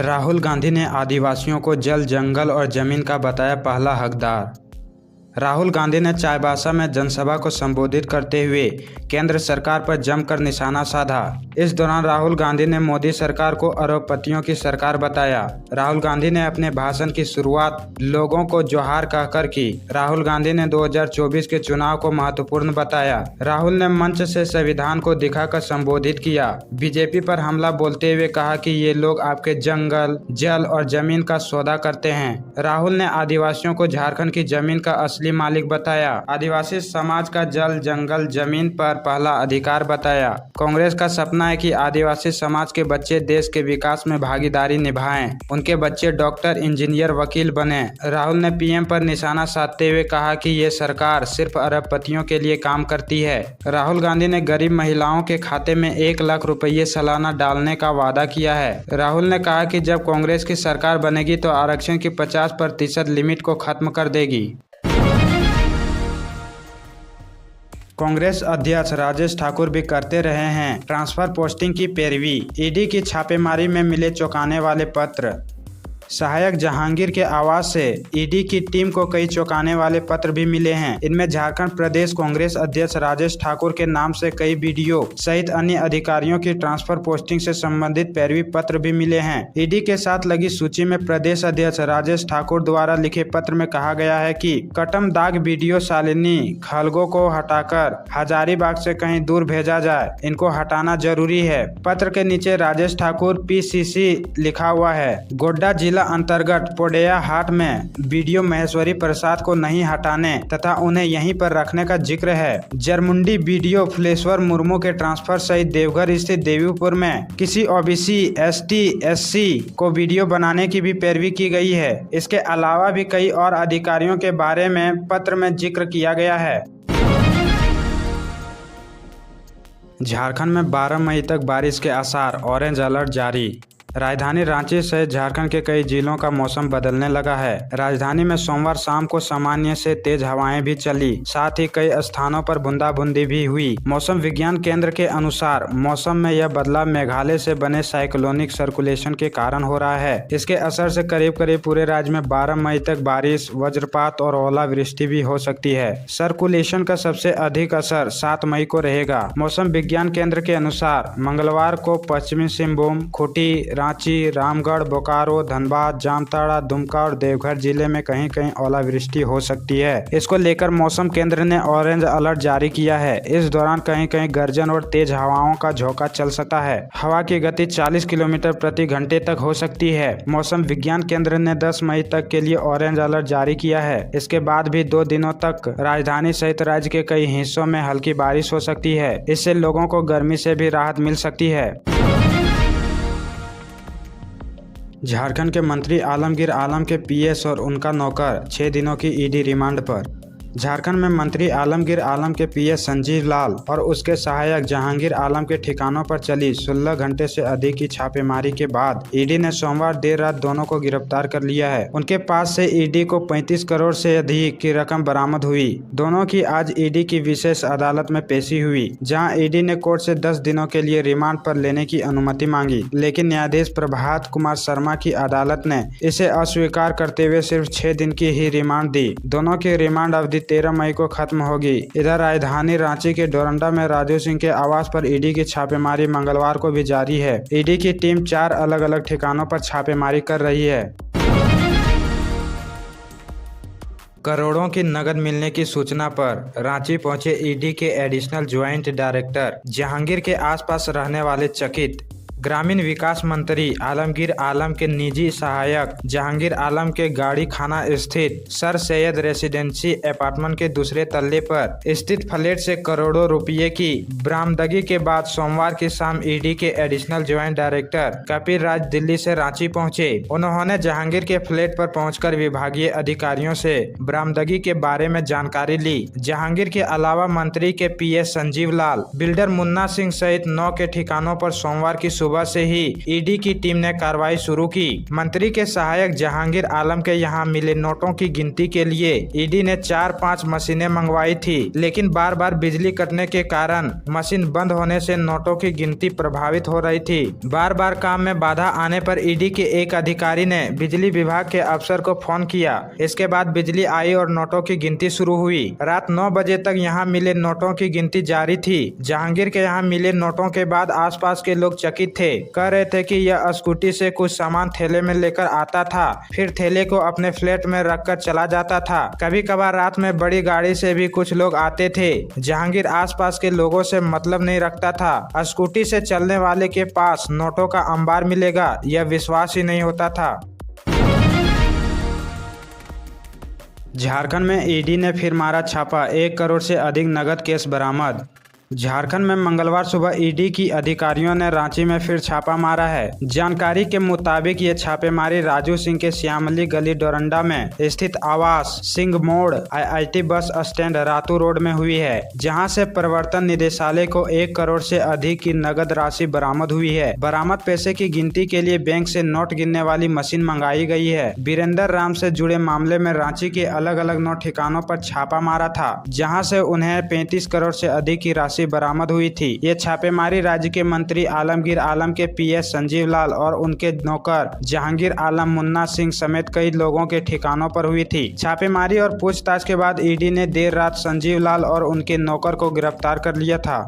राहुल गांधी ने आदिवासियों को जल, जंगल और जमीन का बताया पहला हकदार। राहुल गांधी ने चाईबासा में जनसभा को संबोधित करते हुए केंद्र सरकार पर जमकर निशाना साधा। इस दौरान राहुल गांधी ने मोदी सरकार को अरबपतियों की सरकार बताया। राहुल गांधी ने अपने भाषण की शुरुआत लोगों को जोहार कहकर की। राहुल गांधी ने 2024 के चुनाव को महत्वपूर्ण बताया। राहुल ने मंच से संविधान को दिखाकर संबोधित किया। बीजेपी पर हमला बोलते हुए कहा कि ये लोग आपके जंगल, जल और जमीन का सौदा करते हैं। राहुल ने आदिवासियों को झारखंड की जमीन का असली मालिक बताया। आदिवासी समाज का जल, जंगल, जमीन पर पहला अधिकार बताया। कांग्रेस का सपना है कि आदिवासी समाज के बच्चे देश के विकास में भागीदारी निभाएं, उनके बच्चे डॉक्टर, इंजीनियर, वकील बने। राहुल ने पीएम पर निशाना साधते हुए कहा कि ये सरकार सिर्फ अरबपतियों के लिए काम करती है। राहुल गांधी ने गरीब महिलाओं के खाते में 1 लाख रुपये सालाना डालने का वादा किया है। राहुल ने कहा कि जब कांग्रेस की सरकार बनेगी तो आरक्षण की 50% लिमिट को खत्म कर देगी। कांग्रेस अध्यक्ष राजेश ठाकुर भी करते रहे हैं ट्रांसफर पोस्टिंग की पैरवी। ईडी की छापेमारी में मिले चौंकाने वाले पत्र। सहायक जहांगीर के आवास से ईडी की टीम को कई चौंकाने वाले पत्र भी मिले हैं। इनमें झारखंड प्रदेश कांग्रेस अध्यक्ष राजेश ठाकुर के नाम से कई वीडियो सहित अन्य अधिकारियों की ट्रांसफर पोस्टिंग से संबंधित पैरवी पत्र भी मिले हैं। ईडी के साथ लगी सूची में प्रदेश अध्यक्ष राजेश ठाकुर द्वारा लिखे पत्र में कहा गया है कि कटमदाग वीडियो शालिनी खलगो को हटाकर हजारीबाग से कहीं दूर भेजा जाए, इनको हटाना जरूरी है। पत्र के नीचे राजेश ठाकुर PCC लिखा हुआ है। गोड्डा जिला अंतर्गत पोडेया हाट में वीडियो महेश्वरी प्रसाद को नहीं हटाने तथा उन्हें यहीं पर रखने का जिक्र है। जरमुंडी वीडियो फुलेश्वर मुर्मू के ट्रांसफर सहित देवघर स्थित देवीपुर में किसी OBC, ST, SC को वीडियो बनाने की भी पैरवी की गई है। इसके अलावा भी कई और अधिकारियों के बारे में पत्र में जिक्र किया गया है। झारखंड में 12 मई तक बारिश के आसार, ऑरेंज अलर्ट जारी। राजधानी रांची सहित झारखंड के कई जिलों का मौसम बदलने लगा है। राजधानी में सोमवार शाम को सामान्य से तेज हवाएं भी चली, साथ ही कई स्थानों पर बूंदाबूंदी भी हुई। मौसम विज्ञान केंद्र के अनुसार मौसम में यह बदलाव मेघालय से बने साइक्लोनिक सर्कुलेशन के कारण हो रहा है। इसके असर से करीब करीब पूरे राज्य में 12 मई तक बारिश, वज्रपात और ओलावृष्टि भी हो सकती है। सर्कुलेशन का सबसे अधिक असर 7 मई को रहेगा। मौसम विज्ञान केंद्र के अनुसार मंगलवार को पश्चिमी सिंहभूम, खूंटी, रांची, रामगढ़, बोकारो, धनबाद, जामताड़ा, दुमका और देवघर जिले में कहीं कहीं ओलावृष्टि हो सकती है। इसको लेकर मौसम केंद्र ने ऑरेंज अलर्ट जारी किया है। इस दौरान कहीं कहीं गर्जन और तेज हवाओं का झोंका चल सकता है। हवा की गति 40 किलोमीटर प्रति घंटे तक हो सकती है। मौसम विज्ञान केंद्र ने 10 मई तक के लिए ऑरेंज अलर्ट जारी किया है। इसके बाद भी 2 दिनों तक राजधानी सहित राज्य के कई हिस्सों में हल्की बारिश हो सकती है। इससे लोगों को गर्मी से भी राहत मिल सकती है। झारखंड के मंत्री आलमगीर आलम के PS और उनका नौकर 6 दिनों की ईडी रिमांड पर। झारखंड में मंत्री आलमगीर आलम के PS संजीव लाल और उसके सहायक जहांगीर आलम के ठिकानों पर चली 16 घंटे से अधिक की छापेमारी के बाद ईडी ने सोमवार देर रात दोनों को गिरफ्तार कर लिया है। उनके पास से ईडी को 35 करोड़ से अधिक की रकम बरामद हुई। दोनों की आज ईडी की विशेष अदालत में पेशी हुई, जहां ईडी ने कोर्ट से 10 दिनों के लिए रिमांड पर लेने की अनुमति मांगी, लेकिन न्यायाधीश प्रभात कुमार शर्मा की अदालत ने इसे अस्वीकार करते हुए सिर्फ 6 दिन की ही रिमांड दी। दोनों की रिमांड अवधि 13 मई को खत्म होगी। इधर राजधानी रांची के डोरंडा में राजू सिंह के आवास पर ईडी की छापेमारी मंगलवार को भी जारी है। ईडी की टीम 4 अलग अलग ठिकानों पर छापेमारी कर रही है। करोड़ों की नकद मिलने की सूचना पर रांची पहुंचे ईडी के एडिशनल ज्वाइंट डायरेक्टर जहांगीर के आसपास रहने वाले चकित। ग्रामीण विकास मंत्री आलमगीर आलम के निजी सहायक जहांगीर आलम के गाड़ी खाना स्थित सर सैयद रेसिडेंसी अपार्टमेंट के दूसरे तल्ले पर स्थित फ्लैट से करोड़ों रुपये की बरामदगी के बाद सोमवार की शाम ईडी के एडिशनल ज्वाइंट डायरेक्टर कपिल राज दिल्ली से रांची पहुंचे। उन्होंने जहांगीर के फ्लैट पर पहुंचकर विभागीय अधिकारियों से बरामदगी के बारे में जानकारी ली। जहांगीर के अलावा मंत्री के PS संजीव लाल, बिल्डर मुन्ना सिंह सहित 9 के ठिकानों पर सोमवार की सुबह सुबह से ही ईडी की टीम ने कार्रवाई शुरू की। मंत्री के सहायक जहांगीर आलम के यहाँ मिले नोटों की गिनती के लिए ईडी ने 4-5 मशीनें मंगवाई थी, लेकिन बार बार बिजली कटने के कारण मशीन बंद होने से नोटों की गिनती प्रभावित हो रही थी। बार बार काम में बाधा आने पर ईडी के एक अधिकारी ने बिजली विभाग के अफसर को फोन किया। इसके बाद बिजली आई और नोटों की गिनती शुरू हुई। रात 9 बजे तक यहाँ मिले नोटों की गिनती जारी थी। जहांगीर के यहाँ मिले नोटों के बाद आसपास के लोग चकित थे, कह रहे थे कि यह स्कूटी से कुछ सामान थैले में लेकर आता था, फिर थैले को अपने फ्लैट में रखकर चला जाता था। कभी कभार रात में बड़ी गाड़ी से भी कुछ लोग आते थे। जहांगीर आसपास के लोगों से मतलब नहीं रखता था। स्कूटी से चलने वाले के पास नोटों का अंबार मिलेगा, यह विश्वास ही नहीं होता था। झारखंड में ईडी ने फिर मारा छापा, 1 करोड़ से अधिक नगद केस बरामद। झारखंड में मंगलवार सुबह ईडी की अधिकारियों ने रांची में फिर छापा मारा है। जानकारी के मुताबिक ये छापेमारी राजू सिंह के श्यामली गली डोरंडा में स्थित आवास सिंह मोड़ IIT bus stand Ratu road में हुई है, जहां से प्रवर्तन निदेशालय को 1 करोड़ से अधिक की नगद राशि बरामद हुई है। बरामद पैसे की गिनती के लिए बैंक से नोट गिनने वाली मशीन मंगाई गई है। वीरेंद्र राम से जुड़े मामले में रांची के अलग अलग 9 ठिकानों पर छापा मारा था, जहाँ से उन्हें 35 करोड़ से अधिक की राशि बरामद हुई थी। ये छापेमारी राज्य के मंत्री आलमगीर आलम के पीएस संजीव लाल और उनके नौकर जहांगीर आलम, मुन्ना सिंह समेत कई लोगों के ठिकानों पर हुई थी। छापेमारी और पूछताछ के बाद ईडी ने देर रात संजीव लाल और उनके नौकर को गिरफ्तार कर लिया था।